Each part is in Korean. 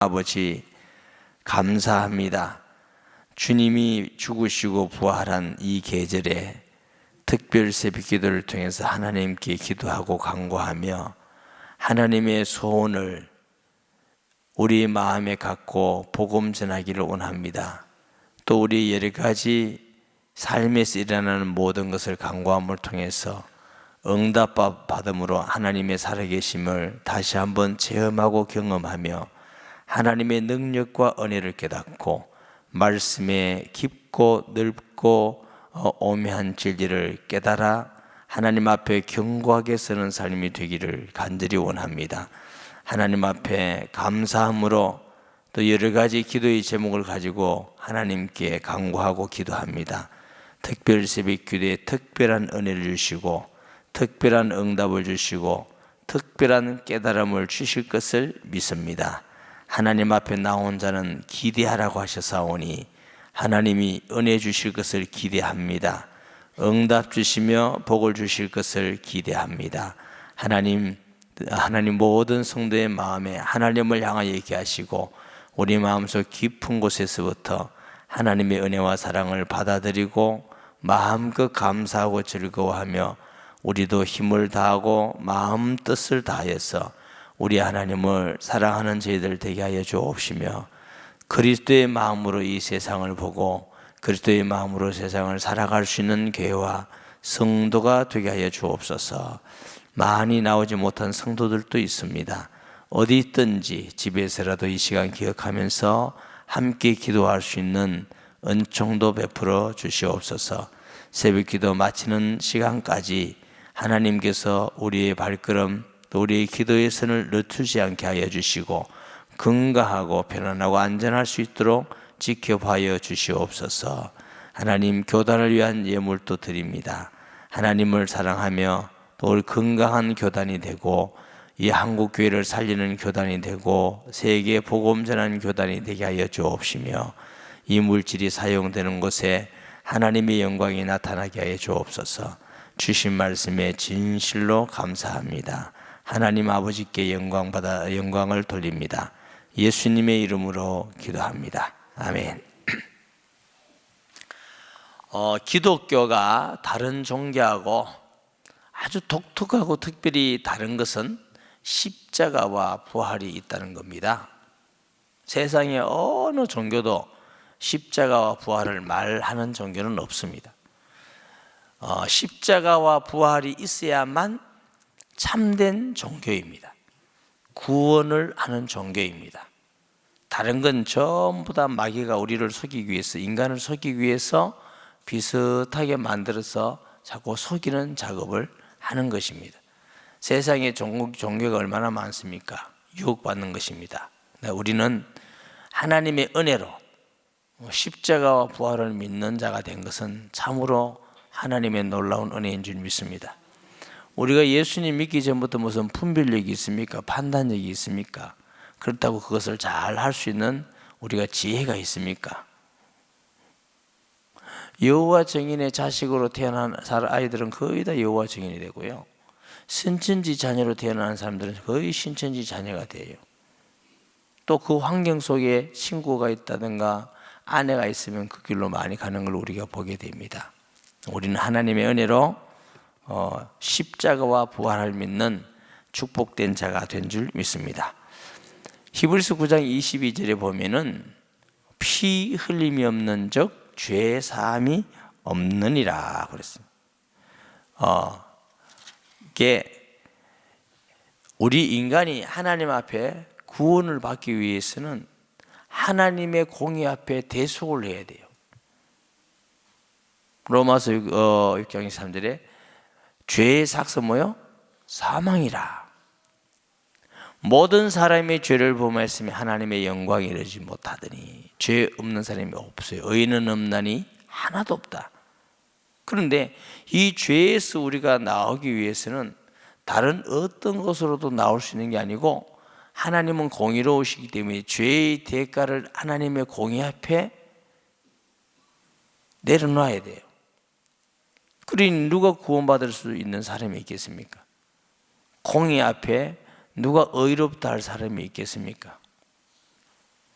아버지, 감사합니다. 주님이 죽으시고 부활한 이 계절에 특별 새벽 기도를 통해서 하나님께 기도하고 간구하며 하나님의 소원을 우리 마음에 갖고 복음 전하기를 원합니다. 또 우리 여러 가지 삶에서 일어나는 모든 것을 간구함을 통해서 응답 받음으로 하나님의 살아계심을 다시 한번 체험하고 경험하며 하나님의 능력과 은혜를 깨닫고 말씀에 깊고 넓고 오묘한 진리를 깨달아 하나님 앞에 견고하게 서는 삶이 되기를 간절히 원합니다. 하나님 앞에 감사함으로 또 여러 가지 기도의 제목을 가지고 하나님께 간구하고 기도합니다. 특별 새벽 기도에 특별한 은혜를 주시고 특별한 응답을 주시고 특별한 깨달음을 주실 것을 믿습니다. 하나님 앞에 나온 자는 기대하라고 하셨사오니 하나님이 은혜 주실 것을 기대합니다. 응답 주시며 복을 주실 것을 기대합니다. 하나님 모든 성도의 마음에 하나님을 향하여 얘기하시고 우리 마음속 깊은 곳에서부터 하나님의 은혜와 사랑을 받아들이고 마음껏 감사하고 즐거워하며 우리도 힘을 다하고 마음 뜻을 다해서 우리 하나님을 사랑하는 저희들 되게 하여 주옵시며 그리스도의 마음으로 이 세상을 보고 그리스도의 마음으로 세상을 살아갈 수 있는 교회와 성도가 되게 하여 주옵소서. 많이 나오지 못한 성도들도 있습니다. 어디 있든지 집에서라도 이 시간 기억하면서 함께 기도할 수 있는 은총도 베풀어 주시옵소서. 새벽 기도 마치는 시간까지 하나님께서 우리의 발걸음 또 우리의 기도의 선을 늦추지 않게 하여 주시고 건강하고 편안하고 안전할 수 있도록 지켜봐여 주시옵소서. 하나님 교단을 위한 예물도 드립니다. 하나님을 사랑하며 또 우리 건강한 교단이 되고 이 한국 교회를 살리는 교단이 되고 세계 복음 전하는 교단이 되게 하여 주옵시며 이 물질이 사용되는 곳에 하나님의 영광이 나타나게 하여 주옵소서. 주신 말씀에 진실로 감사합니다. 하나님 아버지께 영광을 돌립니다. 예수님의 이름으로 기도합니다. 아멘. 기독교가 다른 종교하고 아주 독특하고 특별히 다른 것은 십자가와 부활이 있다는 겁니다. 세상의 어느 종교도 십자가와 부활을 말하는 종교는 없습니다. 십자가와 부활이 있어야만 참된 종교입니다. 구원을 하는 종교입니다. 다른 건 전부 다 마귀가 우리를 속이기 위해서, 인간을 속이기 위해서 비슷하게 만들어서 자꾸 속이는 작업을 하는 것입니다. 세상에 종교가 얼마나 많습니까? 유혹받는 것입니다. 우리는 하나님의 은혜로 십자가와 부활을 믿는 자가 된 것은 참으로 하나님의 놀라운 은혜인 줄 믿습니다. 우리가 예수님 믿기 전부터 무슨 분별력이 있습니까? 판단력이 있습니까? 그렇다고 그것을 잘 할 수 있는 우리가 지혜가 있습니까? 여호와 증인의 자식으로 태어난 아이들은 거의 다 여호와 증인이 되고요. 신천지 자녀로 태어난 사람들은 거의 신천지 자녀가 돼요. 또 그 환경 속에 친구가 있다든가 아내가 있으면 그 길로 많이 가는 걸 우리가 보게 됩니다. 우리는 하나님의 은혜로 십자가와 부활을 믿는 축복된 자가 된 줄 믿습니다. 히브리서 9장 22절에 보면은 피 흘림이 없는 적 죄 사함이 없느니라 그랬습니다. 이게 우리 인간이 하나님 앞에 구원을 받기 위해서는 하나님의 공의 앞에 대속을 해야 돼요. 로마서 6장 23절에 죄의 삭은 뭐요? 사망이라. 모든 사람이 죄를 범하였으면 하나님의 영광에 이르지 못하더니 죄 없는 사람이 없어요. 의인은 없나니 하나도 없다. 그런데 이 죄에서 우리가 나오기 위해서는 다른 어떤 것으로도 나올 수 있는 게 아니고 하나님은 공의로우시기 때문에 죄의 대가를 하나님의 공의 앞에 내려놔야 돼요. 그러니 누가 구원받을 수 있는 사람이 있겠습니까? 공의 앞에 누가 의롭다 할 사람이 있겠습니까?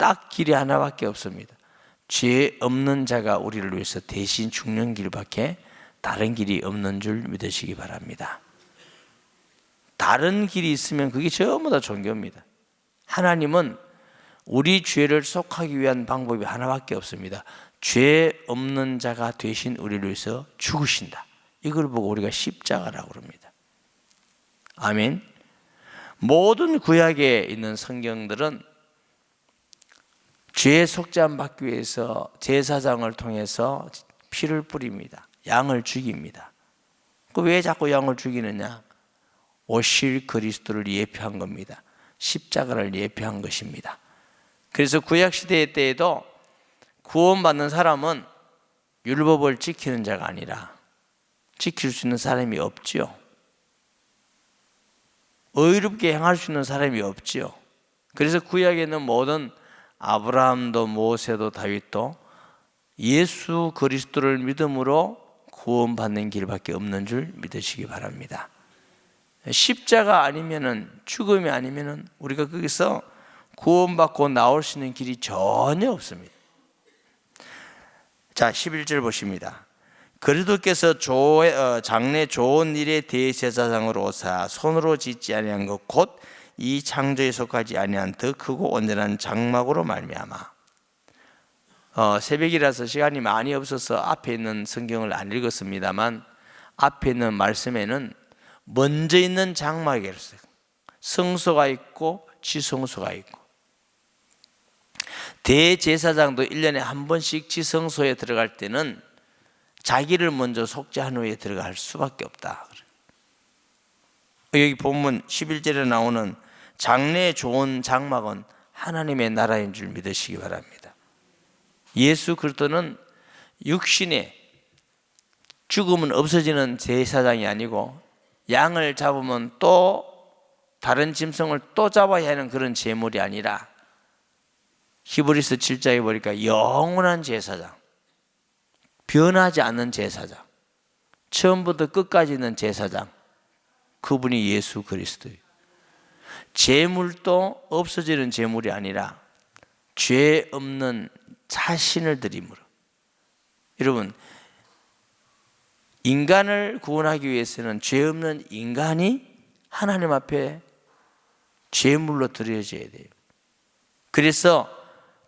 딱 길이 하나밖에 없습니다. 죄 없는 자가 우리를 위해서 대신 죽는 길밖에 다른 길이 없는 줄 믿으시기 바랍니다. 다른 길이 있으면 그게 전부 다 종교입니다. 하나님은 우리 죄를 속하기 위한 방법이 하나밖에 없습니다. 죄 없는 자가 되신 우리를 위해서 죽으신다. 이걸 보고 우리가 십자가라고 그럽니다. 아멘. 모든 구약에 있는 성경들은 죄 속죄함 받기 위해서 제사장을 통해서 피를 뿌립니다. 양을 죽입니다. 왜 자꾸 양을 죽이느냐? 오실 그리스도를 예표한 겁니다. 십자가를 예표한 것입니다. 그래서 구약시대 때에도 구원받는 사람은 율법을 지키는 자가 아니라 지킬 수 있는 사람이 없지요. 의롭게 행할 수 있는 사람이 없지요. 그래서 구약에는 모든 아브라함도 모세도 다윗도 예수 그리스도를 믿음으로 구원받는 길밖에 없는 줄 믿으시기 바랍니다. 십자가 아니면은, 죽음이 아니면은 우리가 거기서 구원받고 나올 수 있는 길이 전혀 없습니다. 자, 11절 보십니다. 그리스도께서 장래 좋은 일에 대제사장으로 오사 손으로 짓지 아니한 것 곧 이 창조에 속하지 아니한 더 크고 온전한 장막으로 말미암아. 새벽이라서 시간이 많이 없어서 앞에 있는 성경을 안 읽었습니다만, 앞에 있는 말씀에는 먼저 있는 장막이 있어요. 성소가 있고 지성소가 있고, 대제사장도 1년에 한 번씩 지성소에 들어갈 때는 자기를 먼저 속죄한 후에 들어갈 수밖에 없다. 여기 본문 11절에 나오는 장래 좋은 장막은 하나님의 나라인 줄 믿으시기 바랍니다. 예수 그리스도는 육신에 죽으면 없어지는 제사장이 아니고, 양을 잡으면 또 다른 짐승을 또 잡아야 하는 그런 제물이 아니라, 히브리서 7장에 보니까 영원한 제사장, 변하지 않는 제사장, 처음부터 끝까지 있는 제사장, 그분이 예수 그리스도예요. 제물도 없어지는 제물이 아니라 죄 없는 자신을 드림으로. 여러분, 인간을 구원하기 위해서는 죄 없는 인간이 하나님 앞에 제물로 드려져야 돼요. 그래서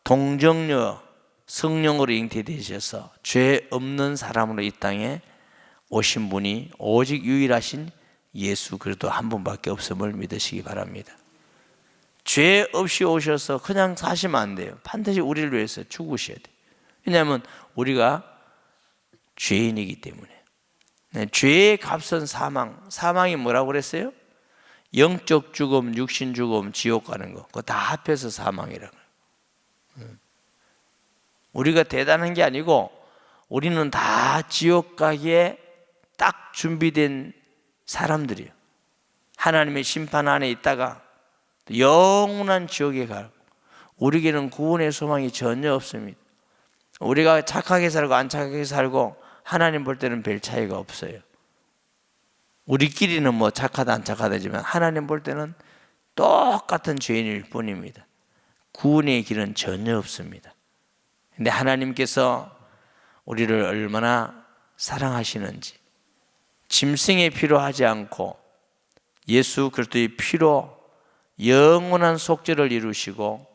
동정녀 성령으로 잉태되셔서 죄 없는 사람으로 이 땅에 오신 분이 오직 유일하신 예수 그리스도 한 분밖에 없음을 믿으시기 바랍니다. 죄 없이 오셔서 그냥 사시면 안 돼요. 반드시 우리를 위해서 죽으셔야 돼요. 왜냐하면 우리가 죄인이기 때문에. 죄의 값은 사망. 사망이 뭐라고 그랬어요? 영적 죽음, 육신 죽음, 지옥 가는 거. 그거 다 합해서 사망이라고. 우리가 대단한 게 아니고 우리는 다 지옥 가기에 딱 준비된 사람들이에요. 하나님의 심판 안에 있다가 영원한 지옥에 가고, 우리에게는 구원의 소망이 전혀 없습니다. 우리가 착하게 살고 안 착하게 살고 하나님 볼 때는 별 차이가 없어요. 우리끼리는 뭐 착하다 안 착하다지만 하나님 볼 때는 똑같은 죄인일 뿐입니다. 구원의 길은 전혀 없습니다. 근데 하나님께서 우리를 얼마나 사랑하시는지, 짐승의 피로 하지 않고 예수 그리스도의 피로 영원한 속죄를 이루시고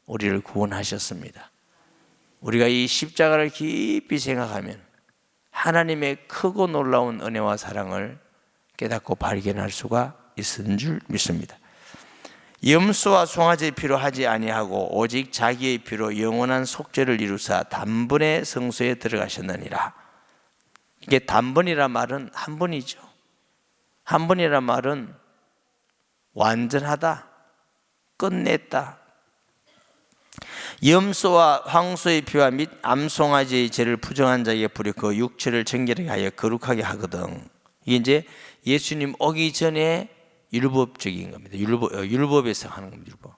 우리를 구원하셨습니다. 우리가 이 십자가를 깊이 생각하면 하나님의 크고 놀라운 은혜와 사랑을 깨닫고 발견할 수가 있는 줄 믿습니다. 염소와 송아지의 피로 하지 아니하고 오직 자기의 피로 영원한 속죄를 이루사 단번에 성소에 들어가셨느니라. 이게 단번이란 말은 한 번이죠. 한 번이란 말은 완전하다, 끝냈다. 염소와 황소의 피와 및 암송아지의 죄를 부정한 자에게 뿌려 그 육체를 정결하게 하여 거룩하게 하거든. 이게 이제 예수님 오기 전에 율법적인 겁니다. 율법에서 하는 겁니다. 율법.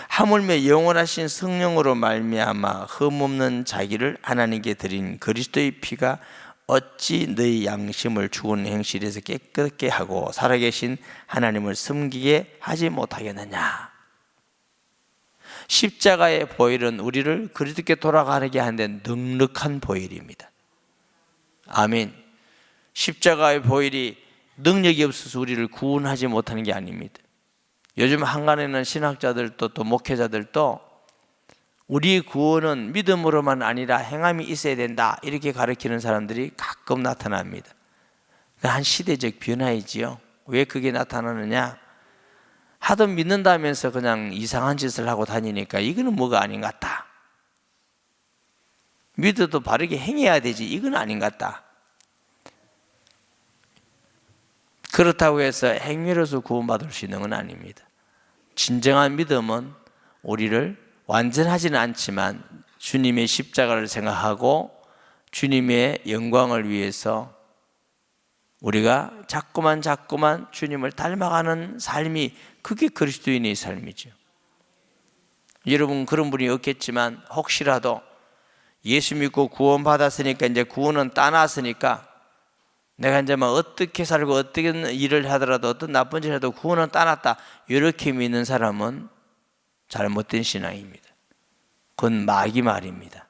하물며 영원하신 성령으로 말미암아 흠없는 자기를 하나님께 드린 그리스도의 피가 어찌 너희 양심을 죽은 행실에서 깨끗게 하고 살아계신 하나님을 섬기게 하지 못하겠느냐. 십자가의 보혈은 우리를 그리스도께 돌아가게 하는 데 넉넉한 보혈입니다. 아멘. 십자가의 보혈이 능력이 없어서 우리를 구원하지 못하는 게 아닙니다. 요즘 한간에는 신학자들도 또 목회자들도 우리의 구원은 믿음으로만 아니라 행함이 있어야 된다 이렇게 가르치는 사람들이 가끔 나타납니다. 한 시대적 변화이지요. 왜 그게 나타나느냐? 하도 믿는다면서 그냥 이상한 짓을 하고 다니니까 이거는 뭐가 아닌 것 같다. 믿어도 바르게 행해야 되지 이건 아닌 것 같다. 그렇다고 해서 행위로서 구원받을 수 있는 건 아닙니다. 진정한 믿음은 우리를 완전하지는 않지만 주님의 십자가를 생각하고 주님의 영광을 위해서 우리가 자꾸만 주님을 닮아가는 삶이 그게 그리스도인의 삶이죠. 여러분 그런 분이 없겠지만 혹시라도 예수 믿고 구원받았으니까 이제 구원은 따놨으니까 내가 이제 막 어떻게 살고 어떻게 일을 하더라도 어떤 나쁜 짓을 해도 구원은 따놨다 이렇게 믿는 사람은 잘못된 신앙입니다. 그건 마귀 말입니다.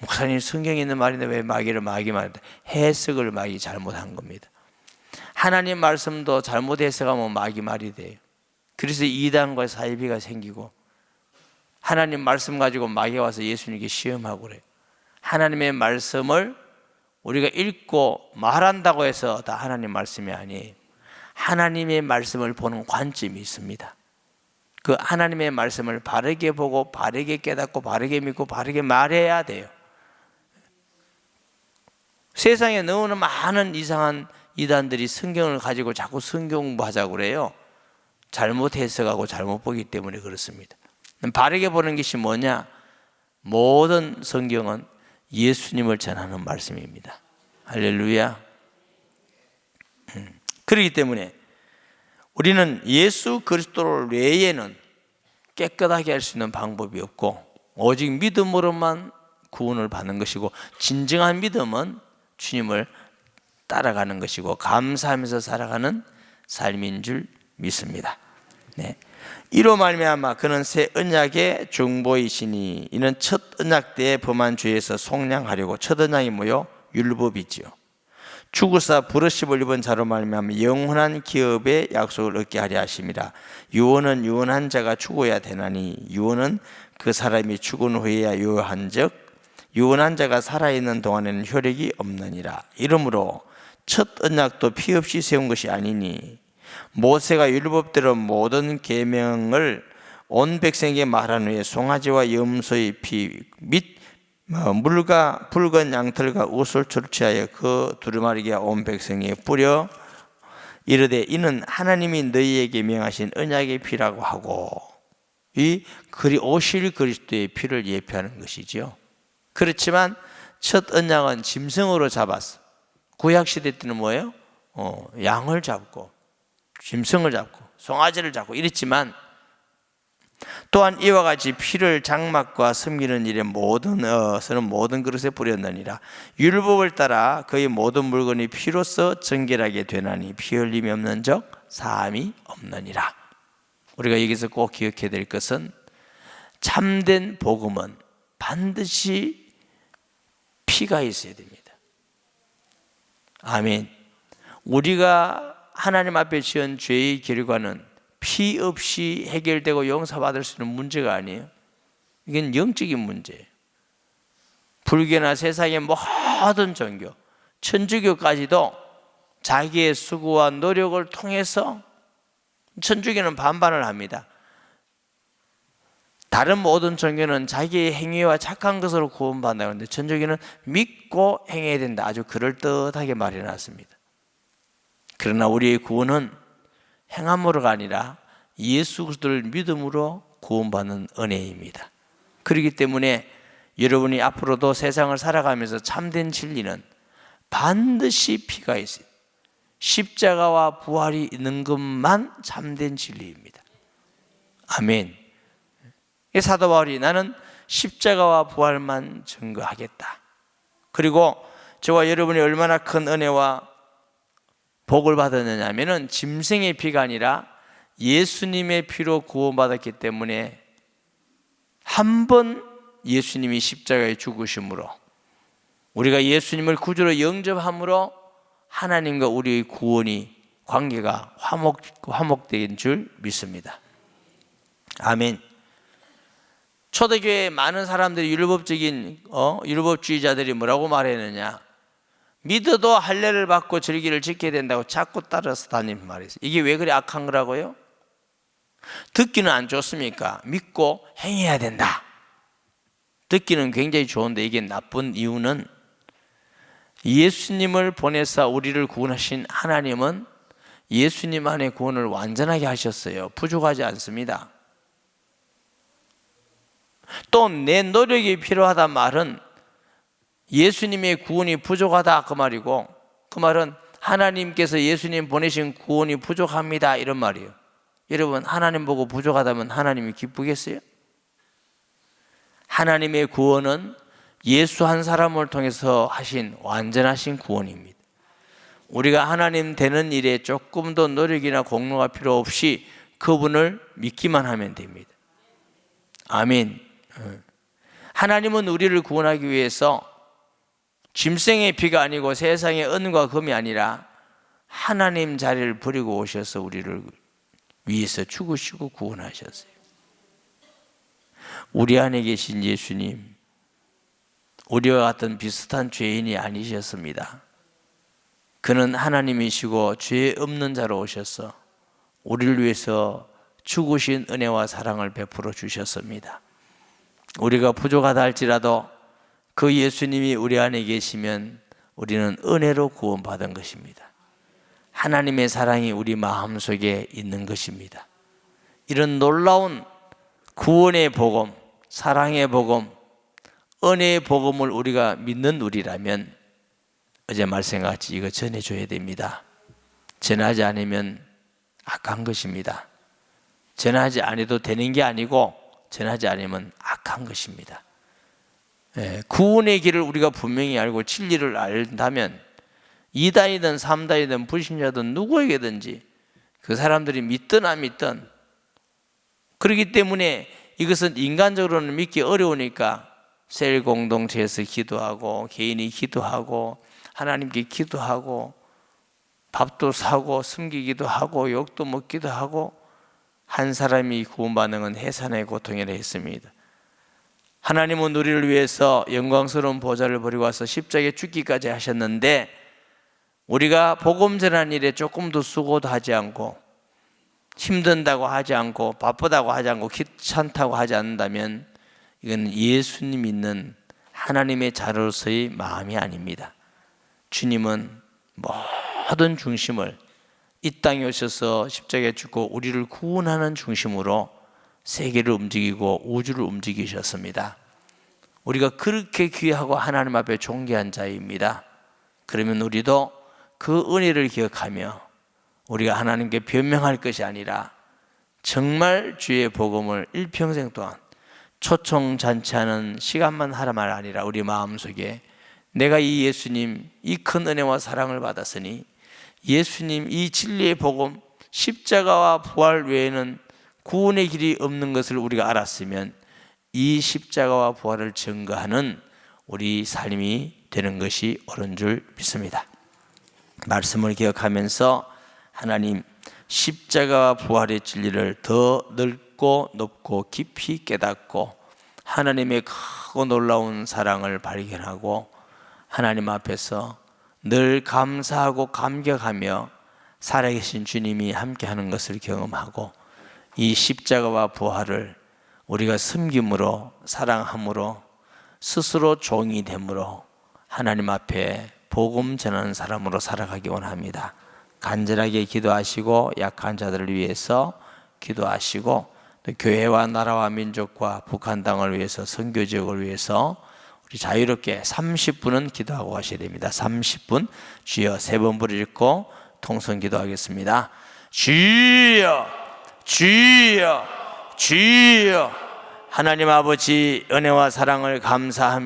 목사님 성경에 있는 말인데 왜 마귀를 마귀 말인데 해석을 마귀 잘못한 겁니다. 하나님 말씀도 잘못 해석하면 마귀 말이 돼요. 그래서 이단과 사이비가 생기고 하나님 말씀 가지고 마귀가 와서 예수님께 시험하고 그래요. 하나님의 말씀을 우리가 읽고 말한다고 해서 다 하나님 말씀이 아니에요. 하나님의 말씀을 보는 관점이 있습니다. 그 하나님의 말씀을 바르게 보고 바르게 깨닫고 바르게 믿고 바르게 말해야 돼요. 세상에 너무나 많은 이상한 이단들이 성경을 가지고 자꾸 성경 공부하자고 그래요. 잘못 해석하고 잘못 보기 때문에 그렇습니다. 바르게 보는 것이 뭐냐? 모든 성경은 예수님을 전하는 말씀입니다. 할렐루야. 그렇기 때문에 우리는 예수 그리스도 외에는 깨끗하게 할 수 있는 방법이 없고 오직 믿음으로만 구원을 받는 것이고 진정한 믿음은 주님을 따라가는 것이고 감사하면서 살아가는 삶인 줄 믿습니다. 네. 이로 말미암아 그는 새 언약의 중보이시니 이는 첫 언약 때에 범한 죄에서 속량하려고 첫 언약이 뭐요? 율법이지요. 죽으사 부르심을 입은 자로 말미암아 영원한 기업의 약속을 얻게 하려 하심이라. 유언은 유언한 자가 죽어야 되나니 유언은 그 사람이 죽은 후에야 유언한즉 유언한 자가 살아있는 동안에는 효력이 없느니라. 이러므로 첫 언약도 피 없이 세운 것이 아니니 모세가 율법대로 모든 계명을 온 백성에게 말한 후에 송아지와 염소의 피 및 물과 붉은 양털과 옷을 출치하여 그 두루마리가 온 백성에 뿌려 이르되 이는 하나님이 너희에게 명하신 언약의 피라고 하고 이 그리 오실 그리스도의 피를 예표하는 것이죠. 그렇지만 첫 언약은 짐승으로 잡았어. 구약시대 때는 뭐예요? 양을 잡고 짐승을 잡고 송아지를 잡고 이랬지만 또한 이와 같이 피를 장막과 섬기는 일에 모든 그릇에 뿌렸느니라. 율법을 따라 그의 모든 물건이 피로써 정결하게 되나니 피 흘림이 없는 적 사함이 없느니라. 우리가 여기서 꼭 기억해야 될 것은 참된 복음은 반드시 피가 있어야 됩니다. 아멘. 우리가 하나님 앞에 지은 죄의 결과는 피 없이 해결되고 용서받을 수 있는 문제가 아니에요. 이건 영적인 문제예요. 불교나 세상의 모든 종교, 천주교까지도 자기의 수고와 노력을 통해서 천주교는 반반을 합니다. 다른 모든 종교는 자기의 행위와 착한 것으로 구원받는다고 하는데 천주교는 믿고 행해야 된다. 아주 그럴듯하게 말해놨습니다. 그러나 우리의 구원은 행함으로가 아니라 예수 그리스도를 믿음으로 구원받는 은혜입니다. 그렇기 때문에 여러분이 앞으로도 세상을 살아가면서 참된 진리는 반드시 피가 있어요. 십자가와 부활이 있는 것만 참된 진리입니다. 아멘. 사도 바울이 나는 십자가와 부활만 증거하겠다. 그리고 저와 여러분이 얼마나 큰 은혜와 복을 받았느냐면은 짐승의 피가 아니라 예수님의 피로 구원받았기 때문에 한 번 예수님이 십자가에 죽으심으로, 우리가 예수님을 구주로 영접함으로 하나님과 우리의 구원이, 관계가 화목된 줄 믿습니다. 아멘. 초대교회에 많은 사람들이 율법주의자들이 뭐라고 말했느냐, 믿어도 할례를 받고 절기를 지켜야 된다고 자꾸 따라서 다니는 말이었어요. 이게 왜 그리 악한 거라고요? 듣기는 안 좋습니까? 믿고 행해야 된다. 듣기는 굉장히 좋은데 이게 나쁜 이유는, 예수님을 보내사 우리를 구원하신 하나님은 예수님 안에 구원을 완전하게 하셨어요. 부족하지 않습니다. 또 내 노력이 필요하단 말은 예수님의 구원이 부족하다 그 말이고, 그 말은 하나님께서 예수님 보내신 구원이 부족합니다 이런 말이에요. 여러분, 하나님 보고 부족하다면 하나님이 기쁘겠어요? 하나님의 구원은 예수 한 사람을 통해서 하신 완전하신 구원입니다. 우리가 하나님 되는 일에 조금 더 노력이나 공로가 필요 없이 그분을 믿기만 하면 됩니다. 아멘. 하나님은 우리를 구원하기 위해서 짐승의 피가 아니고 세상의 은과 금이 아니라 하나님 자리를 버리고 오셔서 우리를 위해서 죽으시고 구원하셨어요. 우리 안에 계신 예수님, 우리와 같은 비슷한 죄인이 아니셨습니다. 그는 하나님이시고 죄 없는 자로 오셔서 우리를 위해서 죽으신 은혜와 사랑을 베풀어 주셨습니다. 우리가 부족하다 할지라도 그 예수님이 우리 안에 계시면 우리는 은혜로 구원받은 것입니다. 하나님의 사랑이 우리 마음속에 있는 것입니다. 이런 놀라운 구원의 복음, 사랑의 복음, 은혜의 복음을 우리가 믿는 우리라면 어제 말씀같이 이거 전해줘야 됩니다. 전하지 않으면 악한 것입니다. 전하지 않아도 되는 게 아니고 전하지 않으면 악한 것입니다. 구원의 길을 우리가 분명히 알고 진리를 안다면 2단이든 3단이든 불신자든 누구에게든지 그 사람들이 믿든 안 믿든, 그렇기 때문에 이것은 인간적으로는 믿기 어려우니까 셀 공동체에서 기도하고 개인이 기도하고 하나님께 기도하고 밥도 사고 숨기기도 하고 욕도 먹기도 하고, 한 사람이 구원받는 건 해산의 고통이라 했습니다. 하나님은 우리를 위해서 영광스러운 보좌를 버리고 와서 십자가에 죽기까지 하셨는데, 우리가 복음 전하는 일에 조금도 수고도 하지 않고 힘든다고 하지 않고 바쁘다고 하지 않고 귀찮다고 하지 않는다면 이건 예수님 믿는 하나님의 자로서의 마음이 아닙니다. 주님은 모든 중심을 이 땅에 오셔서 십자가에 죽고 우리를 구원하는 중심으로 세계를 움직이고 우주를 움직이셨습니다. 우리가 그렇게 귀하고 하나님 앞에 존귀한 자입니다. 그러면 우리도 그 은혜를 기억하며 우리가 하나님께 변명할 것이 아니라 정말 주의 복음을 일평생 동안 초청잔치하는 시간만 하라 말 아니라 우리 마음속에 내가 이 예수님 이 큰 은혜와 사랑을 받았으니 예수님 이 진리의 복음 십자가와 부활 외에는 구원의 길이 없는 것을 우리가 알았으면 이 십자가와 부활을 증거하는 우리 삶이 되는 것이 옳은 줄 믿습니다. 말씀을 기억하면서 하나님 십자가와 부활의 진리를 더 넓고 높고 깊이 깨닫고 하나님의 크고 놀라운 사랑을 발견하고 하나님 앞에서 늘 감사하고 감격하며 살아계신 주님이 함께하는 것을 경험하고 이 십자가와 부활을 우리가 섬김으로 사랑함으로 스스로 종이 됨으로 하나님 앞에 복음 전하는 사람으로 살아가기 원합니다. 간절하게 기도하시고 약한 자들을 위해서 기도하시고 또 교회와 나라와 민족과 북한 땅을 위해서 선교 지역을 위해서 우리 자유롭게 30분은 기도하고 가셔야 됩니다. 30분 주여 3번 부르짖고 통성 기도하겠습니다. 주여 주여 주여. 하나님 아버지 은혜와 사랑을 감사합니다.